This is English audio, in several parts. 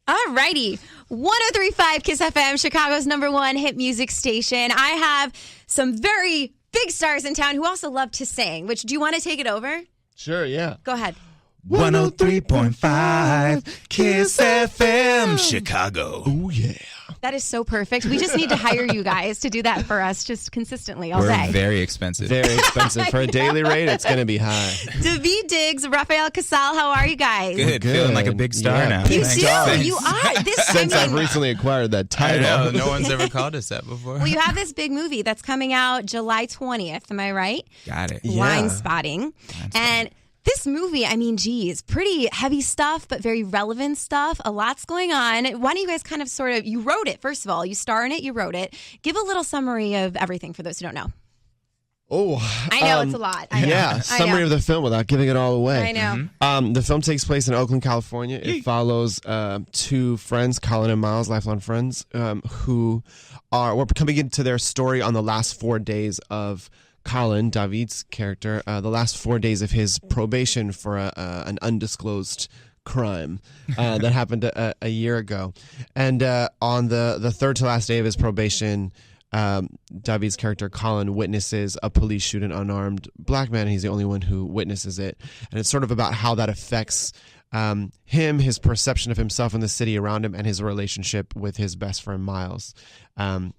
All righty. 103.5 Kiss FM, Chicago's #1 hit music station. I have some very big stars in town who also love to sing. Which, do you want to take it over? Sure, yeah. Go ahead. 103.5 Kiss FM, Chicago. Oh, yeah. That is so perfect. We just need to hire you guys to do that for us just consistently all day. We're very expensive. Very expensive. For a daily rate, it's going to be high. Diggs Rafael Casal, how are you guys? Good. Feeling like a big star now. You Thanks. do. Thanks. You are. Since I've recently acquired that title. I know. No one's ever called us that before. Well, you have this big movie that's coming out July 20th. Am I right? Got it. Blindspotting. And this movie, I mean, geez, pretty heavy stuff, but very relevant stuff. A lot's going on. Why don't you guys kind of you wrote it, first of all. You star in it, you wrote it. Give a little summary of everything for those who don't know. Oh. I know, it's a lot. I know. Yeah, summary of the film without giving it all away. I know. The film takes place in Oakland, California. It follows two friends, Colin and Miles, lifelong friends, who we're coming into their story on the last 4 days of Colin, David's character, the last 4 days of his probation for an undisclosed crime that happened a year ago. And on the third to last day of his probation, David's character, Colin, witnesses a police shoot an unarmed black man. He's the only one who witnesses it. And it's sort of about how that affects him, his perception of himself and the city around him, and his relationship with his best friend, Miles. And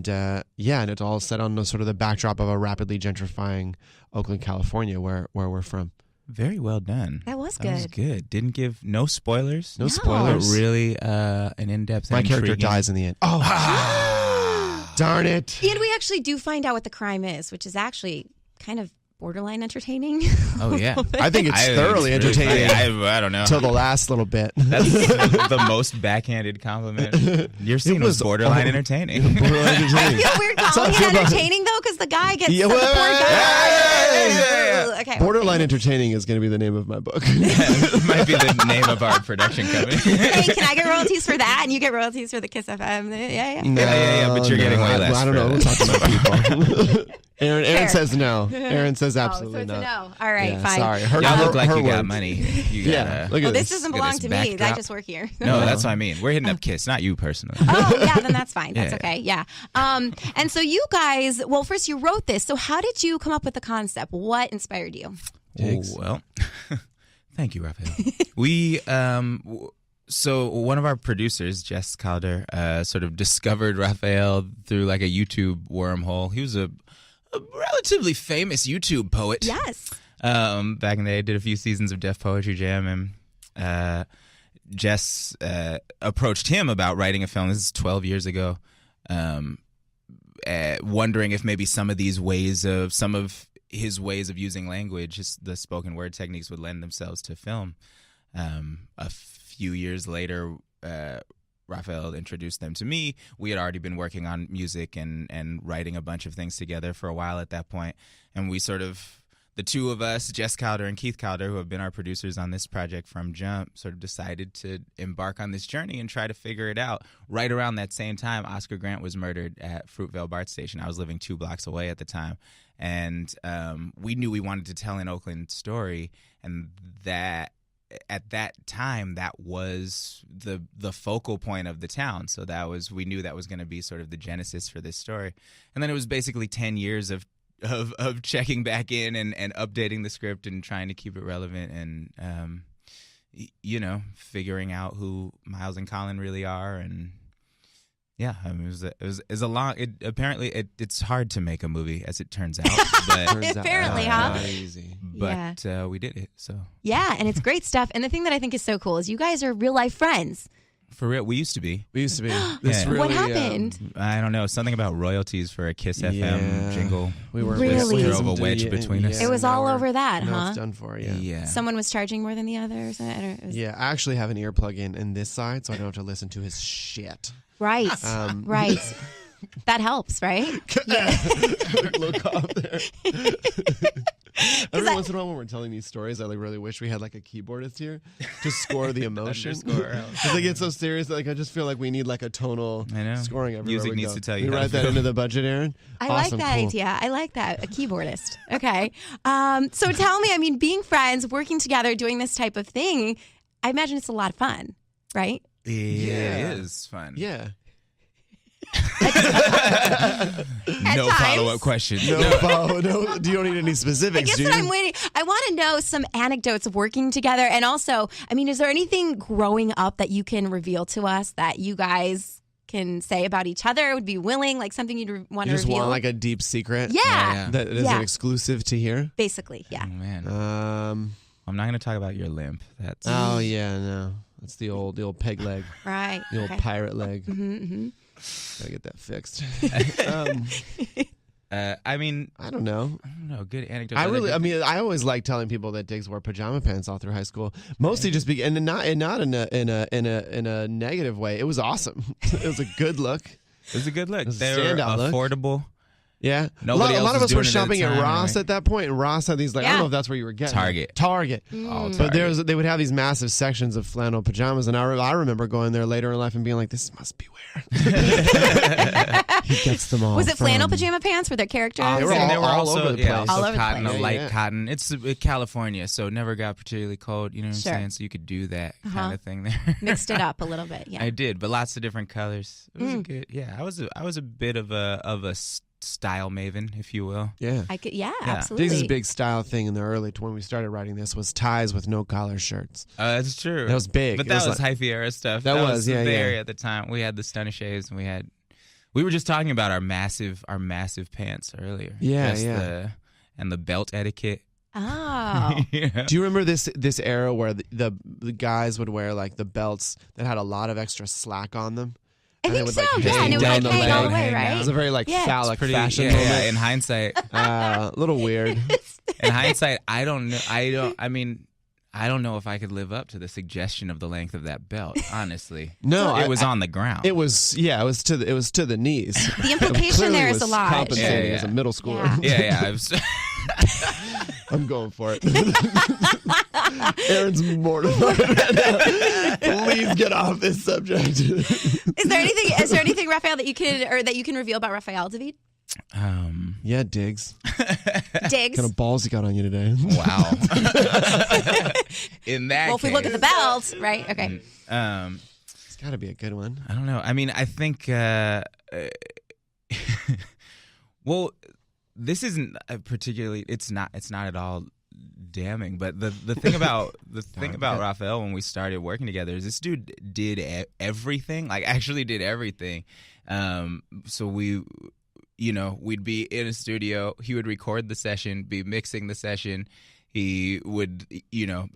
it's all set on sort of the backdrop of a rapidly gentrifying Oakland, California, where we're from. Very well done. That was That was good. Didn't give no spoilers. No spoilers. But really an in-depth. My character dies in the end. Oh, darn it. And we actually do find out what the crime is, which is actually kind of borderline entertaining. Oh, yeah. I think it's thoroughly entertaining. I don't know. Till the last little bit. That's the most backhanded compliment. Your scene was borderline entertaining. Borderline entertaining. I feel weird calling it entertaining, though, because the guy gets the poor guy. Okay. Borderline entertaining is going to be the name of my book. It might be the name of our production company. Hey, can I get royalties for that? And you get royalties for the Kiss FM? Yeah. No, but you're getting way less. I don't know. We'll talk about people. Aaron says no. Aaron says absolutely so it's not. a no. All right, fine. Sorry. Y'all look like you got words. money. You got, look at this doesn't belong to me. backdrop. I just work here. No, that's what I mean. We're hitting up Kiss, not you personally. Oh, yeah, then that's fine. That's Yeah. okay. Yeah. And so you guys, well, first you wrote this. So how did you come up with the concept? What inspired you? Diggs. Well, thank you, Rafael. So one of our producers, Jess Calder, sort of discovered Rafael through like a YouTube wormhole. He was a relatively famous YouTube poet. Yes. Back in the day, did a few seasons of Def Poetry Jam, and Jess approached him about writing a film. This is 12 years ago, wondering if maybe some of his ways of using language, the spoken word techniques, would lend themselves to film. A few years later, Rafael introduced them to me. We had already been working on music and writing a bunch of things together for a while at that point. And we sort of, the two of us, Jess Calder and Keith Calder, who have been our producers on this project from Jump, sort of decided to embark on this journey and try to figure it out. Right around that same time, Oscar Grant was murdered at Fruitvale BART Station. I was living 2 blocks away at the time. And we knew we wanted to tell an Oakland story, and that at that time, that was the focal point of the town. So we knew that was going to be sort of the genesis for this story. And then it was basically 10 years of checking back in and updating the script and trying to keep it relevant and, figuring out who Miles and Colin really are. And yeah, I mean, it was a long. It's hard to make a movie, as it turns out. But Apparently, huh? Not easy. But we did it. So yeah, and it's great stuff. And the thing that I think is so cool is you guys are real life friends. For real, we used to be. This Yeah. really, What happened? I don't know. Something about royalties for a Kiss FM jingle. We were Really? Drove a wedge between us. It was all over that, now huh? it's done for, yeah. Yeah. Someone was charging more than the other or something? It was... Yeah, I actually have an earplug in this side, so I don't have to listen to his shit. Right. Right. That helps, right? Look off there. Every once in a while when we're telling these stories, I really wish we had a keyboardist here to score the emotion. Because they get so serious that I just feel like we need a tonal scoring everywhere Music we needs go. to tell you You how write to that feel. into the budget, Aaron? I Awesome, like that cool. idea. I like that. A keyboardist. Okay. So tell me, being friends, working together, doing this type of thing, I imagine it's a lot of fun, right? It is fun. Yeah. No follow-up question. No. Do you don't need any I specifics? guess that I'm waiting. I want to know some anecdotes of working together. And also, I mean, is there anything growing up that you can reveal to us that you guys can say about each other? Would be willing, like something you'd want to You just reveal? want like a deep secret? Yeah. That isn't exclusive to here? Basically, yeah. Oh, man. I'm not going to talk about your limp. That's Oh, yeah, no. That's the old peg leg. Right. The old pirate leg. Mm-hmm. Gotta get that fixed. I mean, I don't know. Good anecdote. I always like telling people that Diggs wore pajama pants all through high school. Mostly just and not in a negative way. It was awesome. It was a good look. It was a good look. It was a They were standout look. affordable. Yeah, Nobody a lot of else was us were doing it at shopping the at time, Ross right? at that point, and Ross had these I don't know if that's where you were getting Target. But Target. they would have these massive sections of flannel pajamas, and I remember going there later in life and being like, "This must be weird." He gets them all. Was it flannel from- pajama pants? Were there characters? They were all also, over the place. Also All over the cotton, place. a light Yeah. cotton. It's California, so it never got particularly cold. You know what I'm Sure. saying? So you could do that kind of thing there. Mixed it up a little bit, yeah. I did, but lots of different colors. It was good. Yeah, I was a bit of a style maven, if you will. Yeah. Absolutely. Diggs' big style thing in the early when we started writing this was ties with no collar shirts. That's true. That was big. But It that was was like- hyphy era stuff. That was, the yeah, yeah. area at the time. We had the stunner shaves, and we were just talking about our massive pants earlier. Yeah, Just yeah. And the belt etiquette. Oh. Yeah. Do you remember this era where the guys would wear like the belts that had a lot of extra slack on them? I And they think would, so, like, yeah. hang And it would down like the hang all the leg. way, Hang down. right? It was a very like Yeah. phallic Pretty, fashion yeah, moment. yeah, in hindsight, A little weird. I don't know. I don't know if I could live up to the suggestion of the length of that belt. Honestly, No, it was on the ground. It was to the knees. The implication there is a lot. Compensating Yeah, as a yeah. middle schooler. Yeah. yeah. I'm going for it. Aaron's mortified right now. Please get off this subject. Is there anything, Rafael, that you can reveal about Rafael David? Yeah, Diggs. Diggs. What kind of balls you got on you today? Wow. In that Well, if we look at the belt, right? Okay. It's got to be a good one. I don't know. I mean, I think. Well, this isn't particularly. It's not at all damning. But the thing about Rafael when we started working together is this dude did everything. Like actually did everything. So we'd be in a studio. He would record the session, be mixing the session. He would,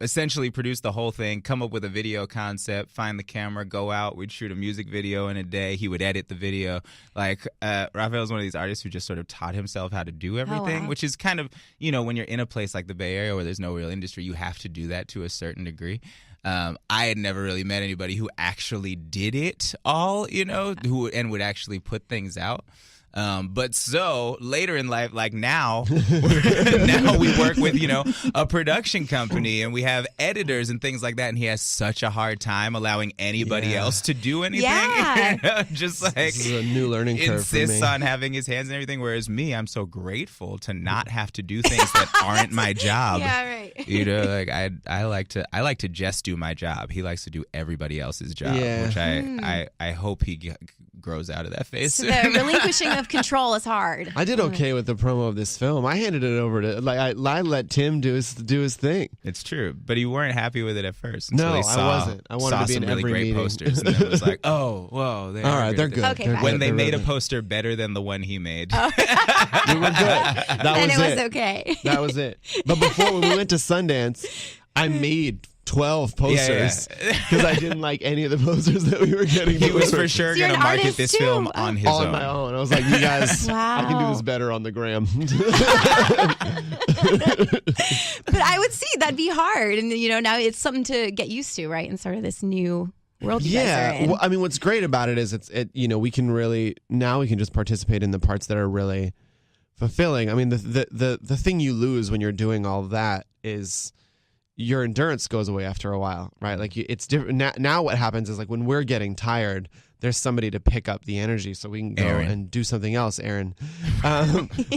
essentially produce the whole thing, come up with a video concept, find the camera, go out. We'd shoot a music video in a day. He would edit the video. Like, Rafael's one of these artists who just sort of taught himself how to do everything, wow. which is kind of, when you're in a place like the Bay Area where there's no real industry, you have to do that to a certain degree. I had never really met anybody who actually did it all, and would actually put things out. But so later in life, like now we work with, a production company and we have editors and things like that. And he has such a hard time allowing anybody else to do anything. Yeah. Just like This is a new learning curve for me. insists on having his hands and everything. Whereas me, I'm so grateful to not have to do things that aren't my job. Yeah, right. Like I like to just do my job. He likes to do everybody else's job, Yeah. which I hope he grows out of that phase. So the relinquishing of control is hard. I did okay with the promo of this film. I handed it over to I let Tim do his thing. It's true, but you weren't happy with it at first. Until No, he I saw, wasn't. I wanted saw to be some in really every great meeting. posters, and then it was like, oh, whoa, All right, they're good. Okay, They're fine. When good. they They're made a really- poster better than the one he made. we were good. That And was it was it. okay. That was it. But before when we went to Sundance, I made 12 posters because I didn't like any of the posters that we were getting. He was for sure So you're going to an market artist this too. film on his on own. my own. I was like, you guys, I can do Wow. this better on the gram. But I would see that'd be hard. And, now it's something to get used to, right? And sort of this new world you guys are in. Well, I mean, what's great about it is we can really now we can just participate in the parts that are really fulfilling. I mean, the thing you lose when you're doing all that is your endurance goes away after a while, right? Like it's different now. What happens is like when we're getting tired, there's somebody to pick up the energy so we can go and do something else. Aaron,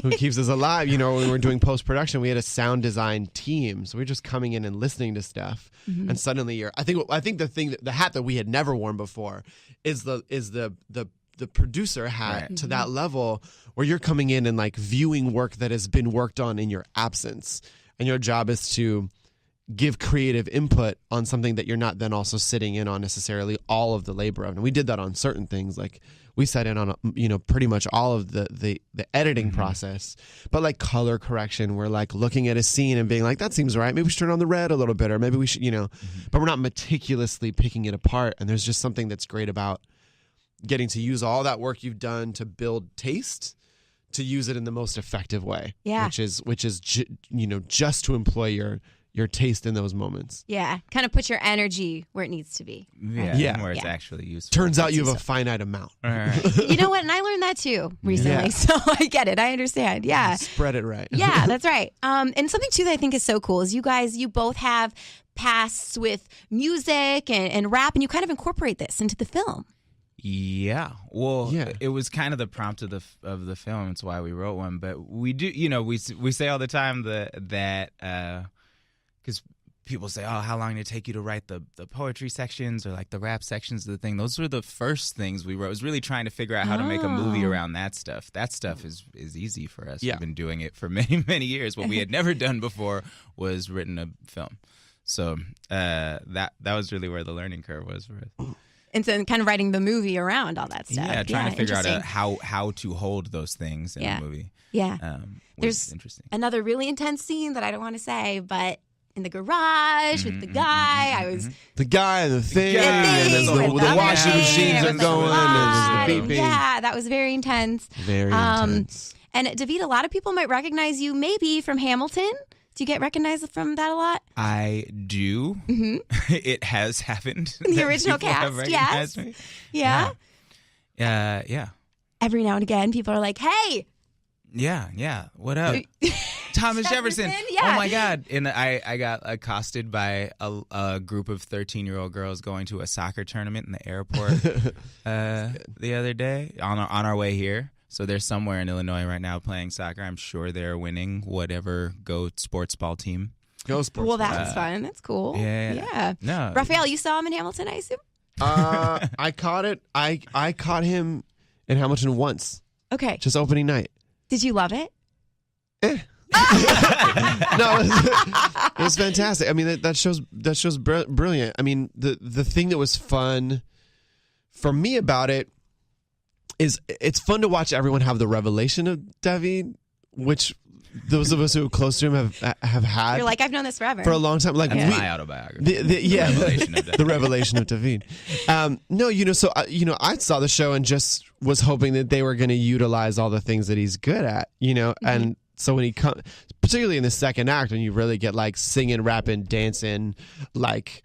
who keeps us alive. You know, when we're doing post-production, we had a sound design team. So we're just coming in and listening to stuff. And suddenly I think the hat that we had never worn before is the producer hat to that level where you're coming in and like viewing work that has been worked on in your absence. And your job is to give creative input on something that you're not then also sitting in on necessarily all of the labor of. And we did that on certain things. Like we sat in on, pretty much all of the editing process, but like color correction, we're like looking at a scene and being like, that seems right. Maybe we should turn on the red a little bit, or maybe we should, but we're not meticulously picking it apart. And there's just something that's great about getting to use all that work you've done to build taste to use it in the most effective way. Yeah. Which is just to employ your taste in those moments. Yeah. Kind of put your energy where it needs to be. Yeah. Where it's actually useful. Turns out you have a finite amount. You know what? And I learned that too recently. Yeah. So I get it. I understand. Yeah. Spread it right. Yeah, that's right. And something too that I think is so cool is you both have pasts with music and rap, and you kind of incorporate this into the film. Yeah. Well, it was kind of the prompt of the film. It's why we wrote one. But we do, we say all the time that because people say, oh, how long did it take you to write the poetry sections or like the rap sections of the thing? Those were the first things we wrote. It was really trying to figure out how to make a movie around that stuff. That stuff is easy for us. Yeah. We've been doing it for many, many years. What we had never done before was written a film. So that was really where the learning curve was for us. And so kind of writing the movie around all that stuff. Yeah, trying to figure out how to hold those things in a movie. Yeah. There's interesting. Another really intense scene that I don't want to say, but in the garage with the guy, the guy and the thing, and the washing machines are going, and there's the beeping. Yeah, that was very intense. Very intense. And David, a lot of people might recognize you maybe from Hamilton. Do you get recognized from that a lot? I do. Mm-hmm. It has happened. The original cast, yes. Me. Yeah. Yeah. Every now and again, people are like, hey. Yeah. What up? Thomas Jefferson. Yeah. Oh, my God. And I got accosted by a group of 13-year-old girls going to a soccer tournament in the airport the other day on our way here. So they're somewhere in Illinois right now playing soccer. I'm sure they're winning whatever Go sports ball team. Go sports. Well, that's fun. That's cool. Yeah. No. Rafael, you saw him in Hamilton, I assume? I caught it. I caught him in Hamilton once. Okay. Just opening night. Did you love it? No, it was fantastic. I mean, that show's brilliant. I mean, the thing that was fun for me about it is it's fun to watch everyone have the revelation of David, which those of us who are close to him have had. You're like, I've known this forever. For a long time. Like That's my autobiography. The revelation of David. So I saw the show and just was hoping that they were going to utilize all the things that he's good at, and so when he comes, particularly in the second act, when you really get like singing, rapping, dancing, like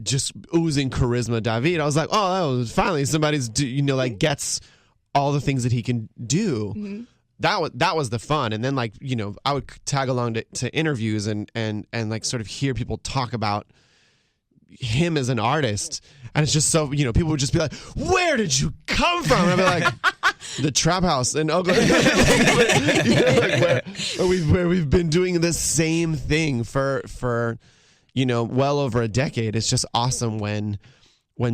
just oozing charisma, David, I was like, oh, finally somebody's gets all the things that he can do. Mm-hmm. That was the fun. And then I would tag along to interviews and like sort of hear people talk about him as an artist, and it's just so people would just be like, where did you come from? And I'd be like, the trap house in Oakland. where we've been doing the same thing for well over a decade. It's just awesome when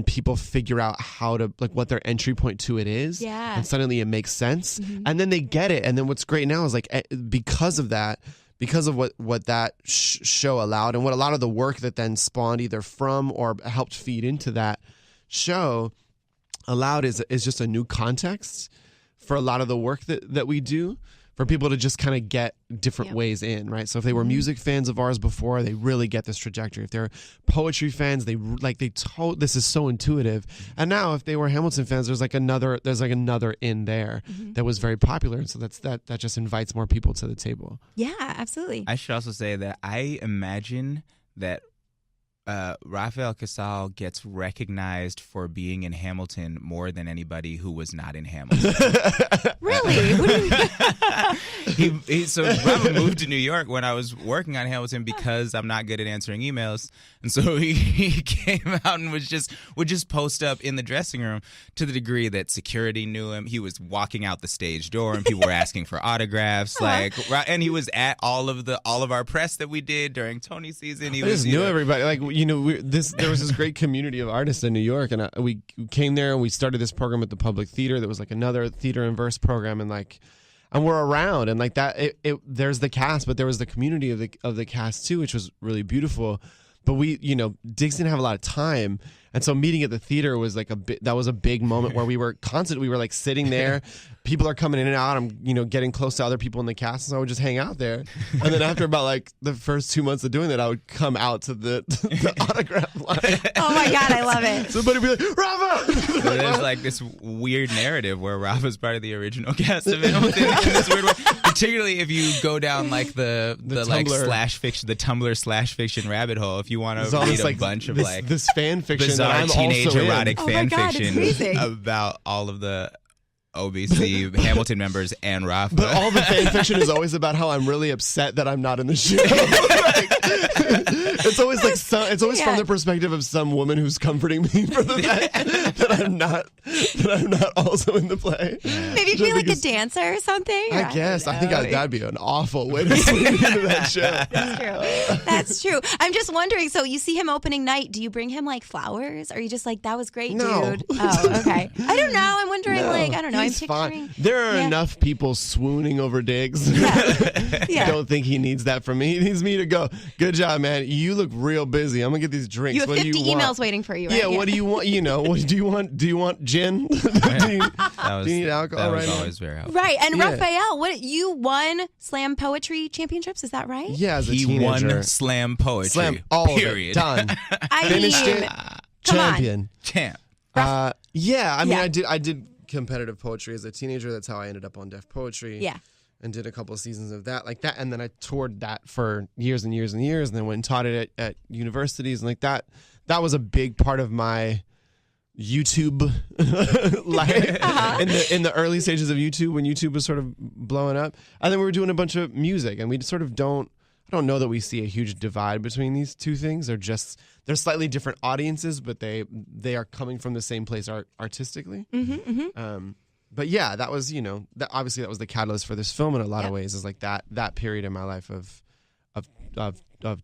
people figure out how to what their entry point to it is, and suddenly it makes sense, and then they get it. And then what's great now is because of what that show allowed, and what a lot of the work that then spawned either from or helped feed into that show allowed is just a new context for a lot of the work that we do, for people to just kind of get different ways in, right? So if they were music fans of ours before, they really get this trajectory. If they're poetry fans, this is so intuitive. And now if they were Hamilton fans, there's another in there that was very popular. And so that just invites more people to the table. Yeah, absolutely. I should also say that I imagine that Rafael Casal gets recognized for being in Hamilton more than anybody who was not in Hamilton. Really? What do you mean? So Rafa moved to New York when I was working on Hamilton because I'm not good at answering emails, and so he came out and would just post up in the dressing room to the degree that security knew him. He was walking out the stage door and people were asking for autographs, and he was at all of our press that we did during Tony season. He just knew everybody. Like there was this great community of artists in New York, and we came there and we started this program at the Public Theater. That was like another theater and verse program, and we're around, and like that. There's the cast, but there was the community of the cast too, which was really beautiful. But Diggs didn't have a lot of time, and so meeting at the theater was like that was a big moment where we were like sitting there. People are coming in and out. I'm getting close to other people in the cast, so I would just hang out there. And then after about like the first 2 months of doing that, I would come out to the autograph line. Oh my God, I love it. Somebody would be like, Rafa! So there's like this weird narrative where Rafa's part of the original cast of Hamilton in this weird way. Particularly if you go down like the like /fiction, the Tumblr /fiction rabbit hole. If you want to read a bunch of this fan fiction bizarre that I'm teenage also erotic in. fan Oh my God, fiction it's amazing. about all of the OBC Hamilton members and Rafa. But all the fan fiction is always about how I'm really upset that I'm not in the show. It's always like from the perspective of some woman who's comforting me for the fact that I'm not also in the play. Maybe be like a dancer or something. I guess. I think that'd be an awful way to sneak into that show. That's true. That's true. I'm just wondering. So you see him opening night. Do you bring him like flowers? Or are you just like, that was great, No. dude? Oh, okay. I don't know. I'm wondering. Like, I don't know. He's I'm picturing. fine. There are enough people swooning over Diggs. Yeah. I don't think he needs that from me. He needs me to go, good job, man. You look real busy. I'm going to get these drinks. You have 50 emails waiting for you, right? Yeah, what do you want? What do you want? Do you want gin? do you need alcohol that was right always very helpful. Right. And Yeah. Raphael, you won slam poetry championships, is that right? Yeah, as a He teenager. won slam poetry. Slam all period. of it. Done. I Finished mean, it. come on. Champion. Champ. Yeah, I mean, Yeah. I did competitive poetry as a teenager. That's how I ended up on Def Poetry. Yeah. And did a couple of seasons of that, like that, and then I toured that for years and years and years, and then went and taught it at universities and like that. That was a big part of my YouTube life in the early stages of YouTube, when YouTube was sort of blowing up. And then we were doing a bunch of music, and we sort of I don't know that we see a huge divide between these two things. They're slightly different audiences, but they are coming from the same place artistically. But yeah, that was obviously that was the catalyst for this film in a lot of ways. Is like that period in my life of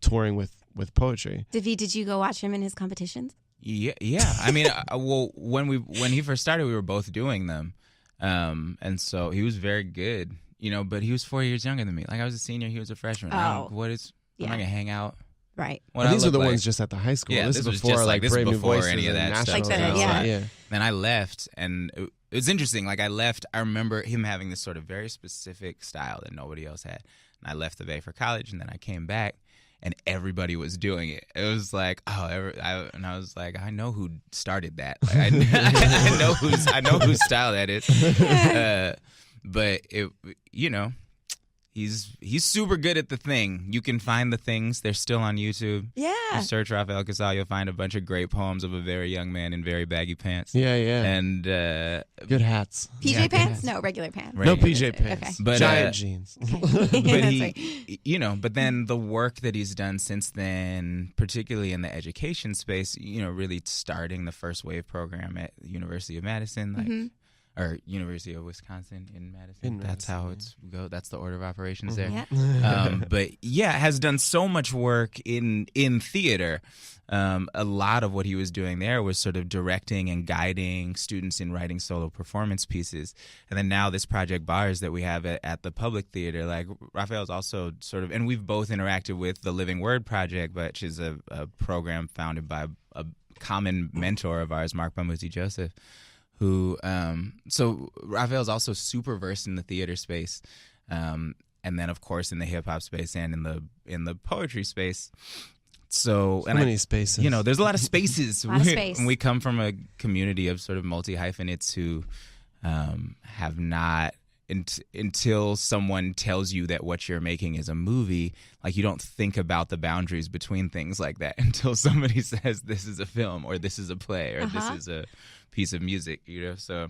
touring with poetry. Did you go watch him in his competitions? Yeah. I mean, well, when he first started, we were both doing them, and so he was very good. But he was 4 years younger than me. Like I was a senior, he was a freshman. Am I gonna hang out? Right. These are the ones just at the high school. Yeah, this is was before just like this Brave New before Voices any of and that stuff. National Like Talent. yeah. Then I left, and it was interesting. Like I left, I remember him having this sort of very specific style that nobody else had. And I left the Bay for college, and then I came back, and everybody was doing it. It was like, and I was like, I know who started that. Like, I know whose style that is. But it, He's super good at the thing. You can find the things. They're still on YouTube. Yeah. You search Rafael Casal, you'll find a bunch of great poems of a very young man in very baggy pants. Yeah. And good hats. PJ pants? No, regular pants. No PJ pants. Okay. But, giant jeans. But That's right. but then the work that he's done since then, particularly in the education space, really starting the first wave program at the University of Madison, or University of Wisconsin in Madison. That's how it's go. That's the order of operations there. Yeah. But yeah, has done so much work in theater. A lot of what he was doing there was sort of directing and guiding students in writing solo performance pieces. And then now this Project Bars that we have at the Public Theater, like Raphael's also sort of, and we've both interacted with the Living Word Project, which is a program founded by a common mentor of ours, Mark Bamuzi Joseph, who, so Raphael's also super versed in the theater space. And then of course in the hip hop space and in the poetry space. So many spaces. There's a lot of spaces. A lot of space. And we come from a community of sort of multi-hyphenates who have not until someone tells you that what you're making is a movie, like you don't think about the boundaries between things like that until somebody says this is a film or this is a play or this is a piece of music, you know. So,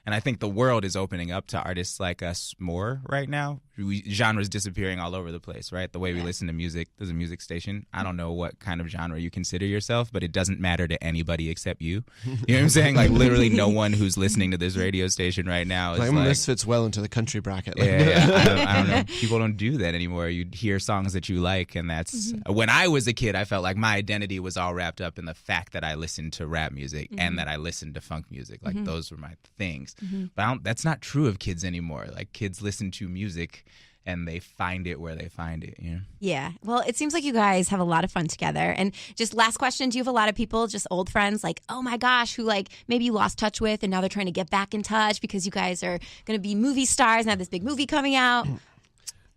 and I think the world is opening up to artists like us more right now. Genres disappearing all over the place, right? The way we listen to music, there's a music station. I don't know what kind of genre you consider yourself, but it doesn't matter to anybody except you. You know what I'm saying? Like literally no one who's listening to this radio station right now is like this fits well into the country bracket. I don't know. People don't do that anymore. You hear songs that you like, and that's when I was a kid, I felt like my identity was all wrapped up in the fact that I listened to rap music and that I listened to funk music. Like those were my things. But that's not true of kids anymore. Like kids listen to music and they find it where they find it, you know? Yeah. Well, it seems like you guys have a lot of fun together. And just last question, do you have a lot of people, just old friends, like, oh my gosh, who like maybe you lost touch with and now they're trying to get back in touch because you guys are going to be movie stars and have this big movie coming out?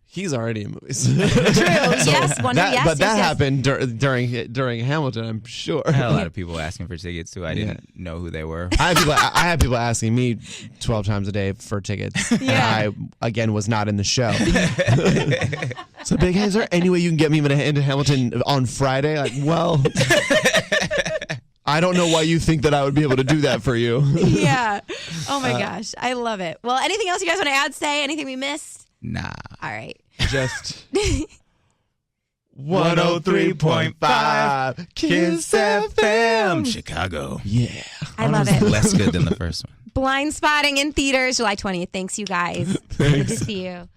He's already in movies. True. Yes. That happened during Hamilton, I'm sure. I had a lot of people asking for tickets too. I didn't know who they were. I had people asking me 12 times a day for tickets. Yeah. And I again was not in the show. So big, hey, is there any way you can get me into Hamilton on Friday? Like, well, I don't know why you think that I would be able to do that for you. Yeah. Oh my gosh. I love it. Well, anything else you guys want to add, say? Anything we missed? Nah. All right. Just 103.5 Kiss FM. Chicago. Yeah. I love it. Less good than the first one. Blindspotting in theaters July 20th. Thanks, you guys. Good to see you.